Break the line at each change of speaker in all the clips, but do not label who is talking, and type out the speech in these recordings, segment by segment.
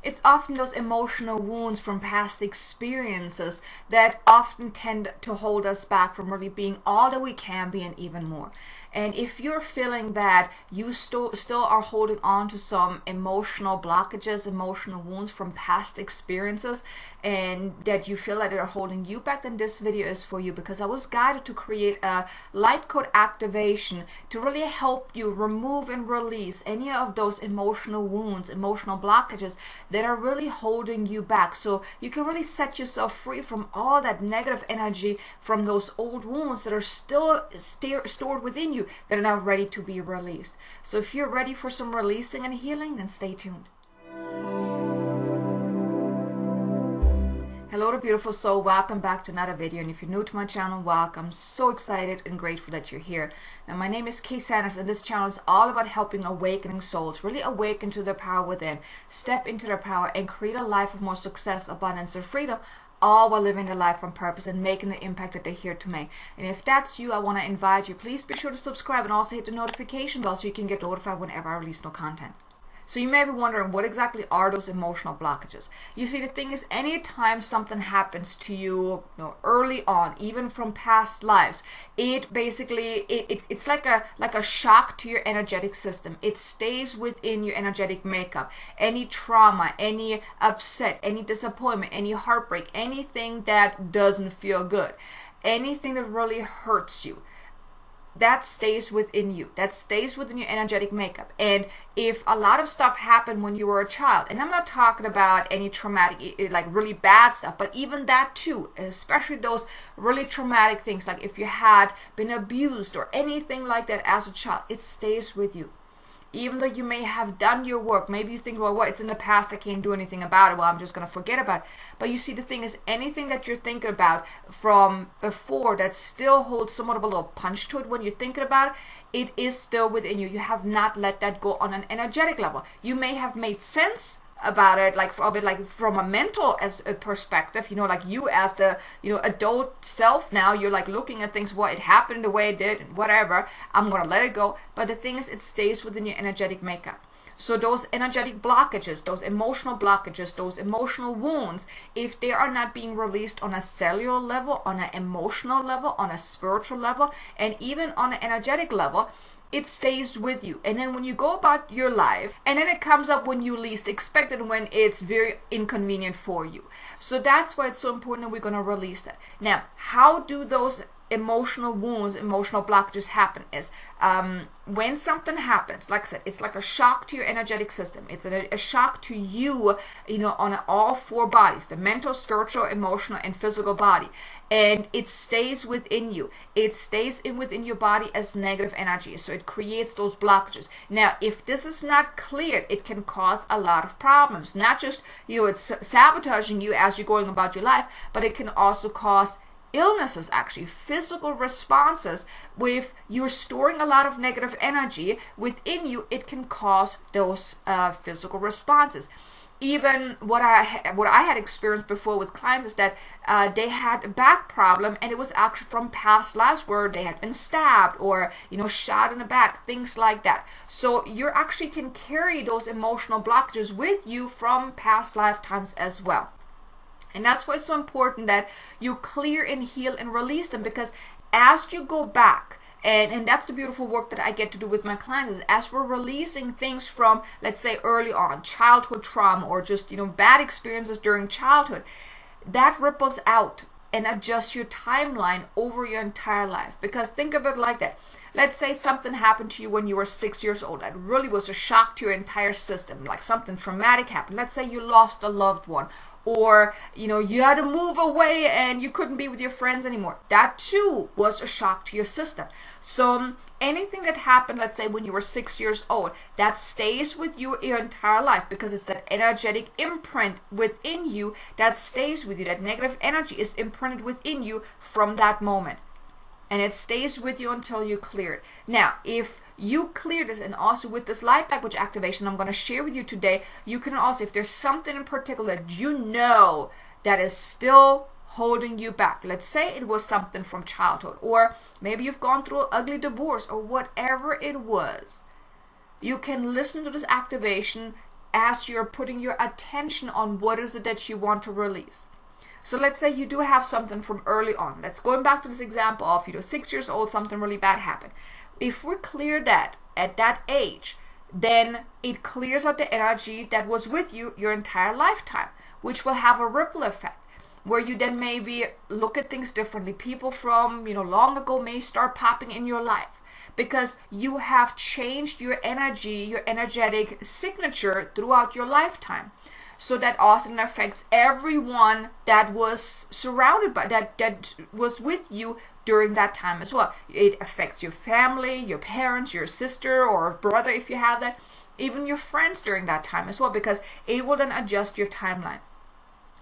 it's often those emotional wounds from past experiences that often tend to hold us back from really being all that we can be and even more. And if you're feeling that you still are holding on to some emotional blockages, emotional wounds from past experiences, and that you feel that they're holding you back, then this video is for you, because I was guided to create a light code activation to really help you remove and release any of those emotional wounds, emotional blockages that are really holding you back, so you can really set yourself free from all that negative energy from those old wounds that are still stored within you, that are now ready to be released. So if you're ready for some releasing and healing, then stay tuned. Hello to beautiful soul, welcome back to another video, and if you're new to my channel, welcome. I'm so excited and grateful that you're here. Now, my name is Kay Sanders, and this channel is all about helping awakening souls really awaken to their power within, step into their power, and create a life of more success, abundance, and freedom, all while living their life on purpose and making the impact that they're here to make. And if that's you, I want to invite you, please be sure to subscribe and also hit the notification bell so you can get notified whenever I release new content. So you may be wondering, what exactly are those emotional blockages? You see, the thing is, anytime something happens to you, early on, even from past lives, it basically it's like a shock to your energetic system. It stays within your energetic makeup. Any trauma, any upset, any disappointment, any heartbreak, anything that doesn't feel good, anything that really hurts you, that stays within you, that stays within your energetic makeup. And if a lot of stuff happened when you were a child, and I'm not talking about any traumatic, like really bad stuff, but even that too, especially those really traumatic things, like if you had been abused or anything like that as a child, it stays with you. Even though you may have done your work, maybe you think, well, what, it's in the past, I can't do anything about it, well, I'm just going to forget about it. But you see, the thing is, anything that you're thinking about from before that still holds somewhat of a little punch to it when you're thinking about it, it is still within you. You have not let that go on an energetic level. You may have made sense about it, like from a mental as a perspective, like you as the adult self, now you're like looking at things, well, it happened the way it did and whatever, I'm gonna let it go. But the thing is, it stays within your energetic makeup. So those energetic blockages, those emotional blockages, those emotional wounds, if they are not being released on a cellular level, on an emotional level, on a spiritual level, and even on an energetic level, it stays with you. And then when you go about your life, and then it comes up when you least expect it, when it's very inconvenient for you. So that's why it's so important that we're going to release that. Now, how do those emotional wounds, emotional blockages happen? Is when something happens, like I said, it's like a shock to your energetic system. It's a shock to you, on all four bodies, the mental, spiritual, emotional, and physical body. And it stays within you. It stays within your body as negative energy. So it creates those blockages. Now, if this is not cleared, it can cause a lot of problems. Not just, it's sabotaging you as you're going about your life, but it can also cause illnesses, actually physical responses. If you're storing a lot of negative energy within you, it can cause those physical responses. Even what I had experienced before with clients is that they had a back problem, and it was actually from past lives where they had been stabbed or shot in the back, things like that. So you actually can carry those emotional blockages with you from past lifetimes as well. And that's why it's so important that you clear and heal and release them, because as you go back, and that's the beautiful work that I get to do with my clients, is as we're releasing things from, let's say, early on, childhood trauma, or just, bad experiences during childhood, that ripples out and adjusts your timeline over your entire life. Because think of it like that. Let's say something happened to you when you were 6 years old that really was a shock to your entire system, like something traumatic happened. Let's say you lost a loved one, or you had to move away and you couldn't be with your friends anymore. That too was a shock to your system. So anything that happened, let's say when you were 6 years old, that stays with you your entire life, because it's that energetic imprint within you that stays with you. That negative energy is imprinted within you from that moment, and it stays with you until you clear it. Now, if you clear this, and also with this light language activation I'm going to share with you today, you can also, if there's something in particular that that is still holding you back, let's say it was something from childhood, or maybe you've gone through an ugly divorce, or whatever it was, you can listen to this activation as you're putting your attention on what is it that you want to release. So let's say you do have something from early on. Let's go back to this example of 6 years old, something really bad happened. If we clear that at that age, then it clears out the energy that was with you your entire lifetime, which will have a ripple effect, where you then maybe look at things differently. People from long ago may start popping in your life because you have changed your energy, your energetic signature throughout your lifetime. So that also affects everyone that was surrounded by that was with you during that time as well. It affects your family, your parents, your sister or brother if you have that, even your friends during that time as well, because it will then adjust your timeline.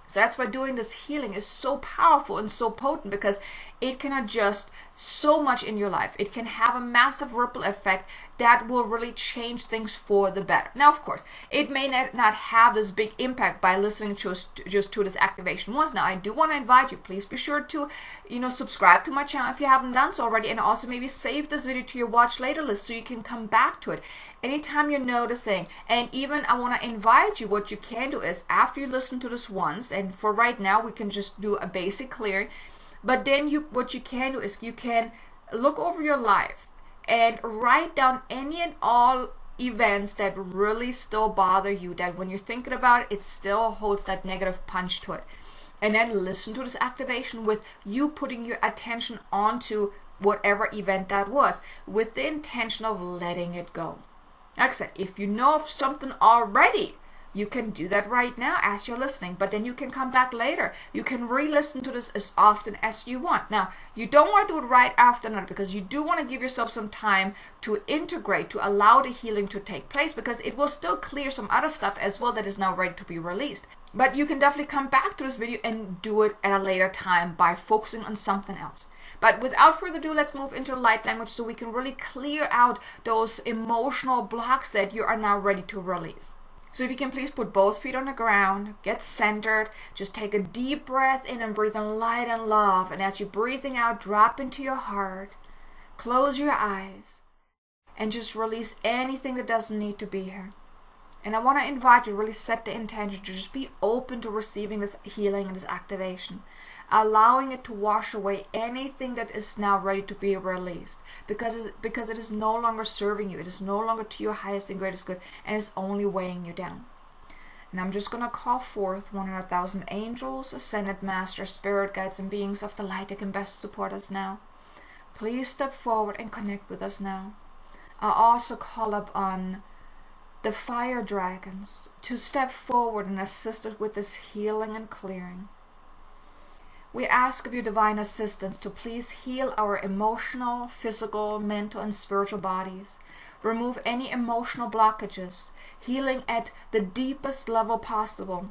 So that's why doing this healing is so powerful and so potent, because it can adjust so much in your life. It can have a massive ripple effect that will really change things for the better. Now, of course, it may not have this big impact by listening just to this activation once. Now, I do want to invite you, please be sure to, subscribe to my channel if you haven't done so already, and also maybe save this video to your watch later list so you can come back to it anytime you're noticing. And even I want to invite you, what you can do is after you listen to this once, and for right now we can just do a basic clearing, but then what you can do is you can look over your life and write down any and all events that really still bother you, that when you're thinking about it, it still holds that negative punch to it. And then listen to this activation with you putting your attention onto whatever event that was, with the intention of letting it go. Like I said, if you know of something already, you can do that right now as you're listening, but then you can come back later. You can re-listen to this as often as you want. Now, you don't want to do it right after that, because you do want to give yourself some time to integrate, to allow the healing to take place, because it will still clear some other stuff as well that is now ready to be released. But you can definitely come back to this video and do it at a later time by focusing on something else. But without further ado, let's move into light language so we can really clear out those emotional blocks that you are now ready to release. So if you can please put both feet on the ground, get centered, just take a deep breath in and breathe in light and love. And as you're breathing out, drop into your heart, close your eyes, and just release anything that doesn't need to be here. And I want to invite you to really set the intention to just be open to receiving this healing and this activation, allowing it to wash away anything that is now ready to be released, because it is no longer serving you. It is no longer to your highest and greatest good, and it's only weighing you down. And I'm just going to call forth 100,000 angels, ascended masters, spirit guides, and beings of the light that can best support us now. Please step forward and connect with us now. I also call upon the fire dragons to step forward and assist us with this healing and clearing. We ask of your divine assistance to please heal our emotional, physical, mental, and spiritual bodies. Remove any emotional blockages, healing at the deepest level possible,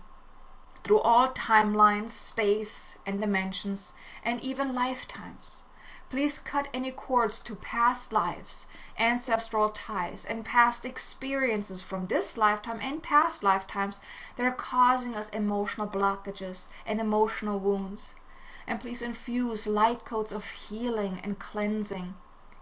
through all timelines, space, and dimensions, and even lifetimes. Please cut any cords to past lives, ancestral ties, and past experiences from this lifetime and past lifetimes that are causing us emotional blockages and emotional wounds. And please infuse light codes of healing and cleansing,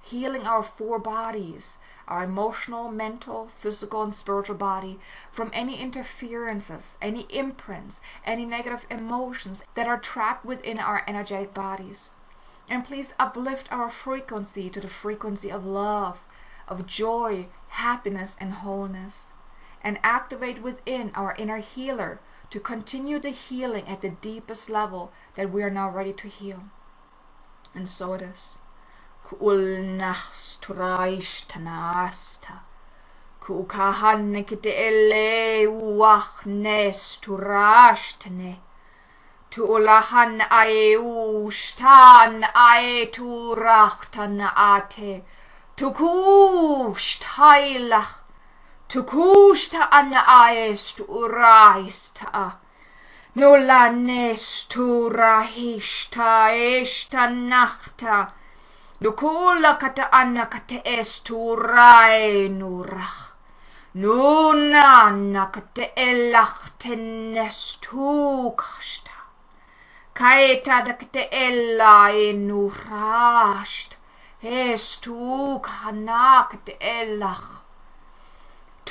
healing our four bodies, our emotional, mental, physical, and spiritual body, from any interferences, any imprints, any negative emotions that are trapped within our energetic bodies. And please uplift our frequency to the frequency of love, of joy, happiness, and wholeness. And activate within our inner healer to continue the healing at the deepest level that we are now ready to heal. And so it is. Tu olahan ae ushtan ae tu rachtan ate tu kushtailach tu kushta an aes tu uraista no lanes tu rahishta esta nachta dukula kata anna kata es tu rai nurach nuna nakate elach tenes tu kashta Kaita dakte ella enurasht, estu kanak de ellach.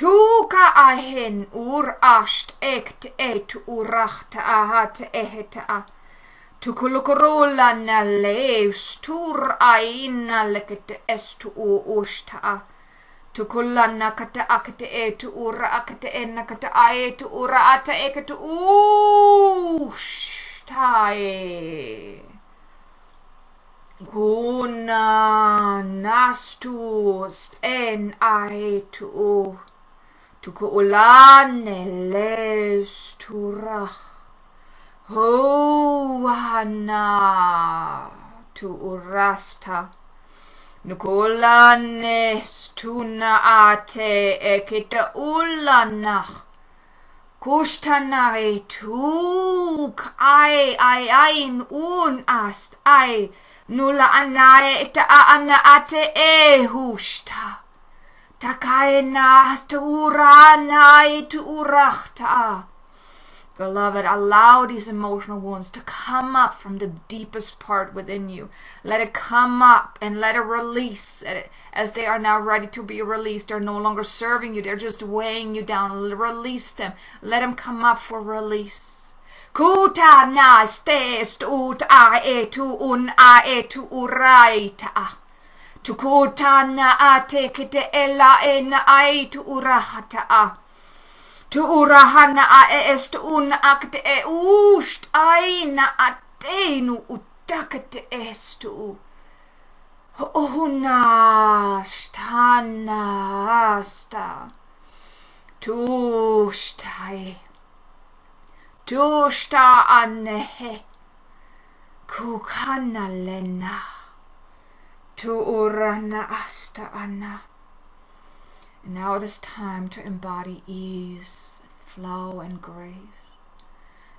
Tuka ahin ur asht ekt et urachta ahat eheta. Tukulukurula na leus tur aina leket estu ushta. Tukulana kata akate et ura akate ena kata aet ura ata eket ushtae. Guna nastus en aetu. Tukulane les turach. Hoana tu urasta. Nukulane stuna ate ekita ulanach. Kushtanae tuk ai un ast ai nula anae ita ana ate hushta. Takaina turanae tu urachta. Beloved, allow these emotional wounds to come up from the deepest part within you. Let it come up and let it release. As they are now ready to be released, they're no longer serving you. They're just weighing you down. Release them. Let them come up for release. Kuta na stest ut ae tu un ae tu uraita. Tukuta na ate kite ela en ae tu urahata. Tu urahana a est un akte ust aina atenu utakate estu. Una stana asta. Tu stai. Tu sta anehe. Kukana lena. Tu urana asta ana. And now it is time to embody ease, flow, and grace.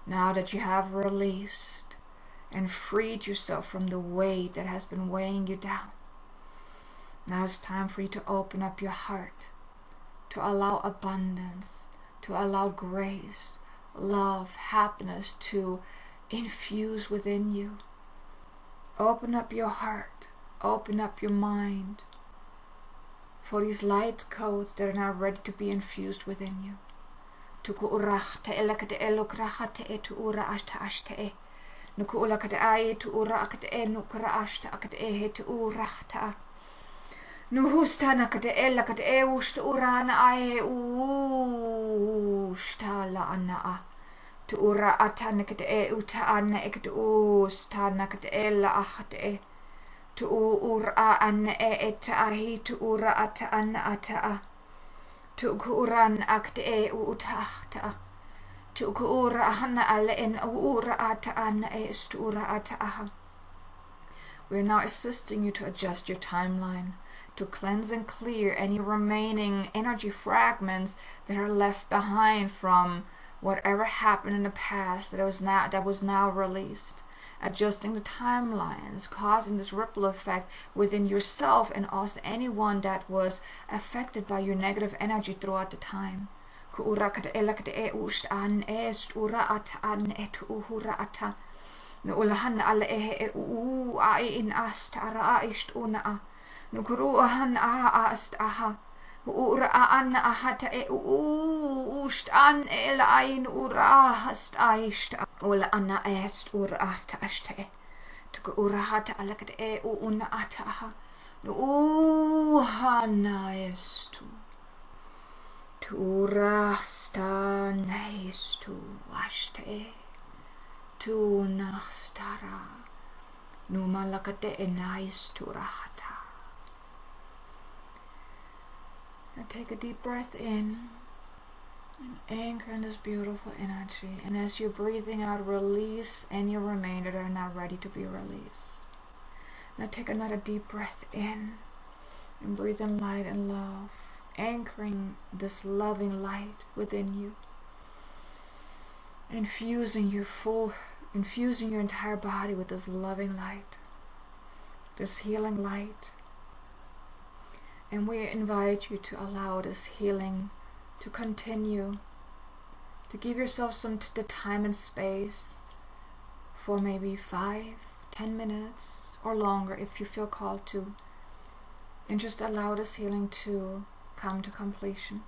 Now that you have released and freed yourself from the weight that has been weighing you down, now it's time for you to open up your heart, to allow abundance, to allow grace, love, happiness to infuse within you. Open up your heart, open up your mind, for these light codes that are now ready to be infused within you. Tuku urachta elakate elokrachate e tu ura ashta ashta e. Nuku ulakate ae tu ura akate e nukra ashta akate e he tu urachta. Nuhusta nakate elakate e ushta urana ae ushta la ana a. Tu ura ata nakate e uta ana ekate usta nakate ela achate e. Tu ura anna e eta ahi tu ura ata anna ata a. Tu kuran akte e utahta. Tu kura hanna alle en ura ata anna e stura ata aha. We are now assisting you to adjust your timeline, to cleanse and clear any remaining energy fragments that are left behind from whatever happened in the past that was now released. Adjusting the timelines, causing this ripple effect within yourself and also anyone that was affected by your negative energy throughout the time. Ura an ahata e ust an el ein ura hast aist ula anna est ura asta ashte to ura hata alakat e una ataha hana estu tura sta naistu ashte tu nastara numalakate e naistu rahata. Now take a deep breath in and anchor in this beautiful energy. And as you're breathing out, release any remainder that are not ready to be released. Now take another deep breath in and breathe in light and love, anchoring this loving light within you, infusing your entire body with this loving light, this healing light. And we invite you to allow this healing to continue, to give yourself the time and space for maybe 5-10 minutes or longer if you feel called to, and just allow this healing to come to completion.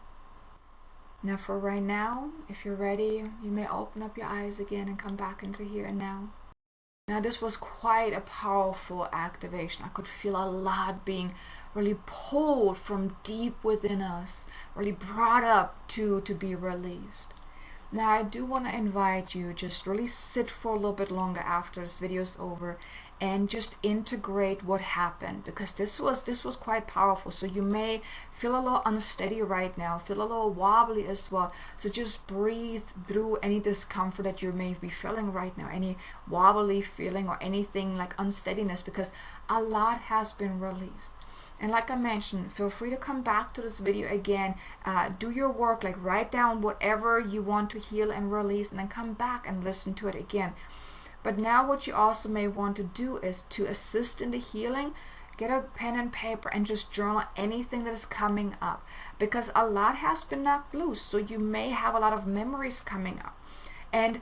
Now for right now, if you're ready, you may open up your eyes again and come back into here and now. Now this was quite a powerful activation. I could feel a lot being really pulled from deep within us, really brought up to be released. Now I do want to invite you, just really sit for a little bit longer after this video is over and just integrate what happened, because this was quite powerful. So you may feel a little unsteady right now, feel a little wobbly as well. So just breathe through any discomfort that you may be feeling right now, any wobbly feeling or anything like unsteadiness, because a lot has been released. And like I mentioned, feel free to come back to this video again, do your work, like write down whatever you want to heal and release, and then come back and listen to it again. But now what you also may want to do is to assist in the healing, get a pen and paper and just journal anything that is coming up, because a lot has been knocked loose. So you may have a lot of memories coming up, and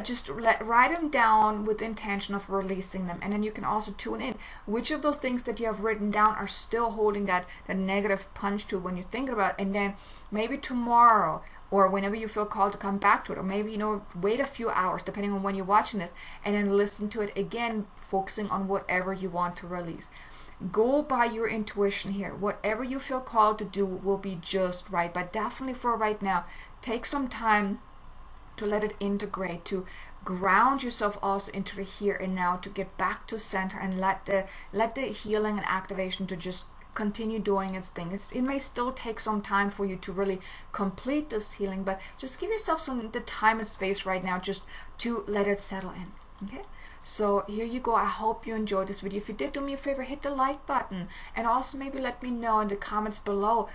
just write them down with the intention of releasing them. And then you can also tune in which of those things that you have written down are still holding that negative punch to when you think about it. And then maybe tomorrow or whenever you feel called to come back to it, or maybe wait a few hours depending on when you're watching this, and then listen to it again, focusing on whatever you want to release. Go by your intuition here. Whatever you feel called to do will be just right. But definitely for right now, take some time to let it integrate, to ground yourself also into the here and now, to get back to center, and let the healing and activation to just continue doing its thing. It may still take some time for you to really complete this healing, but just give yourself the time and space right now just to let it settle in. Okay, so here you go. I hope you enjoyed this video. If you did, do me a favor, hit the like button, and also maybe let me know in the comments below,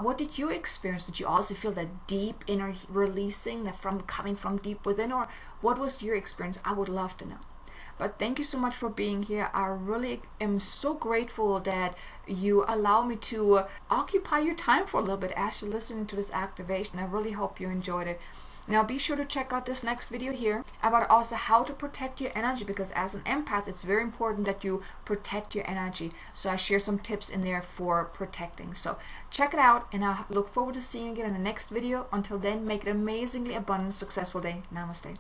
what did you experience? Did you also feel that deep inner releasing that coming from deep within, or what was your experience? I would love to know. But thank you so much for being here. I really am so grateful that you allow me to occupy your time for a little bit as you're listening to this activation. I really hope you enjoyed it. Now be sure to check out this next video here about also how to protect your energy, because as an empath, it's very important that you protect your energy. So I share some tips in there for protecting. So check it out, and I look forward to seeing you again in the next video. Until then, make it an amazingly abundant, successful day. Namaste.